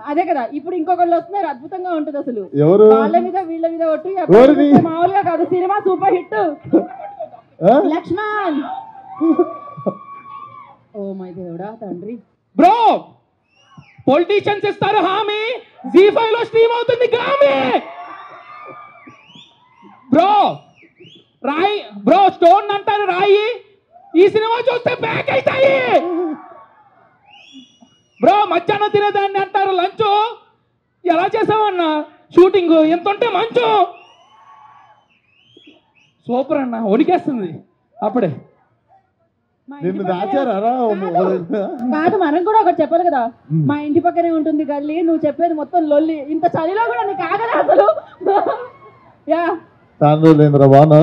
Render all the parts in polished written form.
అదే కదా. ఇప్పుడు ఇంకొకళ్ళు వస్తున్నారు, అద్భుతంగా ఉంటుంది అసలు. ఎవరు? వాళ్ళ మీద వీళ్ళ మీద ఒట్టు మామూలుగా కాదు, cinema super hit. Lakshman. Oh my దేవుడా తండ్రి. బ్రో పొలిటీషియన్స్ ఇస్తారు హామీ, జీ5 లో స్ట్రీమ్ అవుతుంది గామి. బ్రో రాయి, బ్రో స్టోన్ అంటారు రాయి, ఈ సినిమా చూస్తే బ్యాక్ అవుతాయి. బ్రో మధ్యాహ్నం తినేదాన్ని అంటారు లంచ్, ఎలా చేసావన్నా షూటింగ్, ఎంత ఉంటే మంచు. సూపర్ అన్న, వణికేస్తుంది అప్పుడే. నిన్ను దాచారా? కాదు, మనం కూడా ఒకటి చెప్పాలి కదా. మా ఇంటి పక్కనే ఉంటుంది గల్లీ, నువ్వు చెప్పేది మొత్తం లొల్లి, ఇంత చలిలో కూడా నీకు ఆగదా అసలు? యా బానా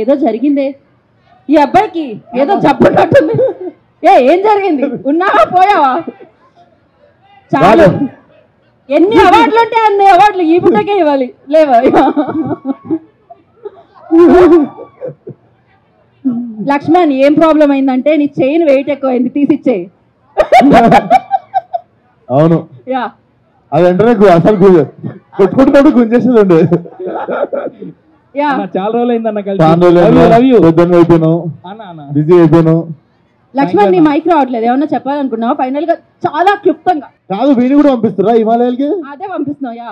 ఏదో జరిగిందే ఈ అబ్బాయికి, ఏదో జబ్బున్నట్టుంది. ఏం జరిగింది? ఉన్నావా పోయావా? చాలు, ఎన్ని అవార్డులు ఉంటే అన్ని అవార్డులు ఈ పుట్టకే ఇవ్వాలి లేవా? లక్ష్మణ్ ఏం ప్రాబ్లం అయిందంటే నీ చైన్ వెయిట్ ఎక్కువైంది, తీసిచ్చేయి. అవును, యా అది వెంటనే అసలు కొట్టుకుంటున్నట్టు గుంజేసిందండి. చాలా రోజులు అయిందన్న, బిజీ అయిపోయాను. లక్ష్మణ్ నీ మైక్ రావట్లేదు, ఏమన్నా చెప్పాలనుకున్నావా ఫైనల్ గా? చాలా క్లుప్తంగా. కాదు, వీడిని కూడా పంపిస్తురా హిమాలయాలకి? అదే పంపిస్తున్నావు. యా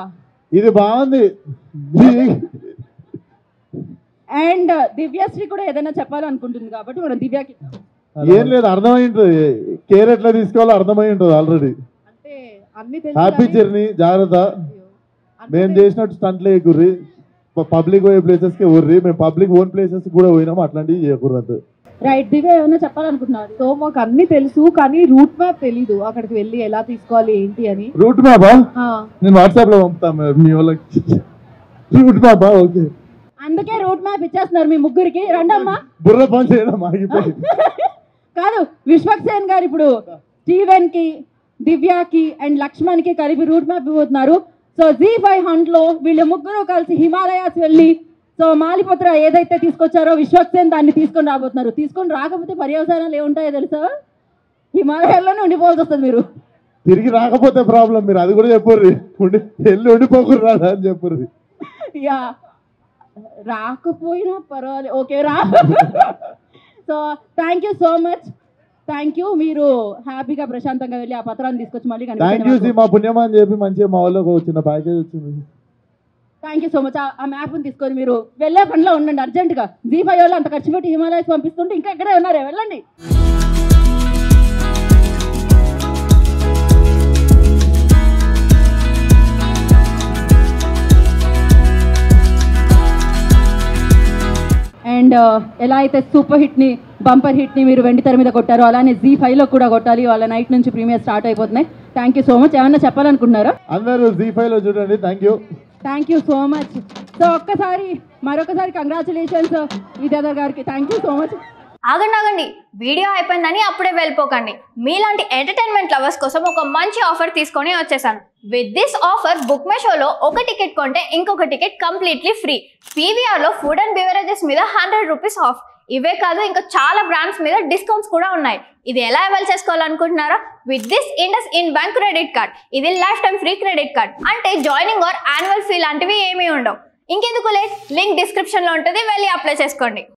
ఇది బాగుంది. అండ్ దివ్యశ్రీ కూడా ఏదైనా చెప్పాలనుకుంటుంది కాబట్టి మనం దివ్యకి. ఏం లేదు, అర్థమై ఉంటుంది, కేర్ ఎట్లా తీసుకోవాలో అర్థమై ఉంటుంది ఆల్రెడీ. అంటే అన్ని హ్యాపీ జర్నీ, జాగ్రత్త. మేము చేసినట్టు స్టంట్లు వేయకుర్రి, పబ్లిక్ పోయే ప్లేసెస్ కి ఊర్రి, మేము పబ్లిక్ ఓన్ ప్లేసెస్ కూడా పోయినాం, అట్లాంటివి చేయకూడదు. రైట్. దివ్య ఏమైనా చెప్పాలనుకుంటున్నారు? సో మాకు అన్ని తెలుసు, కానీ రూట్ మ్యాప్ తెలీదు, అక్కడికి వెళ్ళి ఎలా తీసుకోవాలి ఏంటి అని. రూట్ మ్యాపా? నేను వాట్సాప్ లో పంపుతాను మీ వాళ్ళకి. రూట్ మ్యాపా? ఓకే, అందుకే రూట్ మ్యాప్ ఇచ్చేస్తున్నారు మీ ముగ్గురికి. రండమ్మా. బుర్ర పని చేయడం ఆగిపోయి. కాదు, విశ్వక్సేన్ గారు ఇప్పుడు స్టీవెన్ కి, దివ్యకి అండ్ లక్ష్మణ్ కి కలిపి రూట్ మ్యాప్ ఇవ్వబోతున్నారు. సో జీ5 హంట్ లో వీళ్ళు ముగ్గురు కలిసి హిమాలయాస్ వెళ్ళి, సో మాలిపత్ర ఏదైతే తీసుకొచ్చారో విశ్వక్సేన్ దాన్ని తీసుకొని రాబోతున్నారు. తీసుకొని రాకపోతే పర్యవసానాలు ఏముంటాయో తెలుసా? హిమాలయాల్లోనే ఉండిపోవాల్సి వస్తుంది మీరు. తిరిగి రాకపోతే ప్రాబ్లం, మీరు అది కూడా చెప్పుర్రి. వెళ్ళి ఉండిపోకుర్రు రాదా అని చెప్పుర్రి. యా, రాకపోయినా పర్వాలేదు, ఓకే రా. So thank you so much, thank you. మీరు హ్యాపీగా ప్రశాంతంగా వెళ్ళి ఆ పత్రాన్ని తీసుకొచ్చి మళ్ళీ థ్యాంక్ యూ. మా పుణ్యమా అని చెప్పి మంచిగా మా వాళ్ళకి చిన్న ప్యాకేజ్ వచ్చింది. Thank you so much. ఆ మ్యాప్ని తీసుకొని మీరు వెళ్ళే పనిలో ఉండండి అర్జెంటుగా. జీ5 వాళ్ళు అంత ఖర్చు పెట్టి హిమాలయాస్ పంపిస్తుంటే ఇంకా ఎక్కడే ఉన్నారే, వెళ్ళండి. అండ్ ఎలా అయితే సూపర్ హిట్ని, బంపర్ హిట్ని మీరు వెండి తెర మీద కొట్టారో, అలానే జీ5లో కూడా కొట్టాలి. వాళ్ళ నైట్ నుంచి ప్రీమియర్ స్టార్ట్ అయిపోతున్నాయి. Thank you so much. ఏమన్నా చెప్పాలనుకుంటున్నారా? అందరూ జీ5లో చూడండి. Thank you, thank you so much. So మరొకసారి కంగ్రాచులేషన్స్ విద్యాధర్ గారికి. Thank you so much. ఆగండి, వీడియో అయిపోయిందని అప్పుడే వెళ్ళిపోకండి. మీలాంటి ఎంటర్టైన్మెంట్ లవర్స్ కోసం ఒక మంచి ఆఫర్ తీసుకొని వచ్చేసాను. With this offer book my షోలో ఒక టికెట్ కొంటే ఇంకొక టికెట్ కంప్లీట్లీ ఫ్రీ. పీవీఆర్లో ఫుడ్ అండ్ బెవరేజెస్ మీద 100 రూపీస్ ఆఫ్. ఇవే కాదు, ఇంకా చాలా బ్రాండ్స్ మీద డిస్కౌంట్స్ కూడా ఉన్నాయి. ఇది ఎలా అవైల్ చేసుకోవాలనుకుంటున్నారా? With this IndusInd bank credit card. ఇది lifetime free credit card. అంటే జాయినింగ్ ఆర్ యాన్యువల్ ఫీ లాంటివి ఏమీ ఉండవు. ఇంకెందుకు లేట్, లింక్ డిస్క్రిప్షన్లో ఉంటుంది, వెళ్ళి అప్లై చేసుకోండి.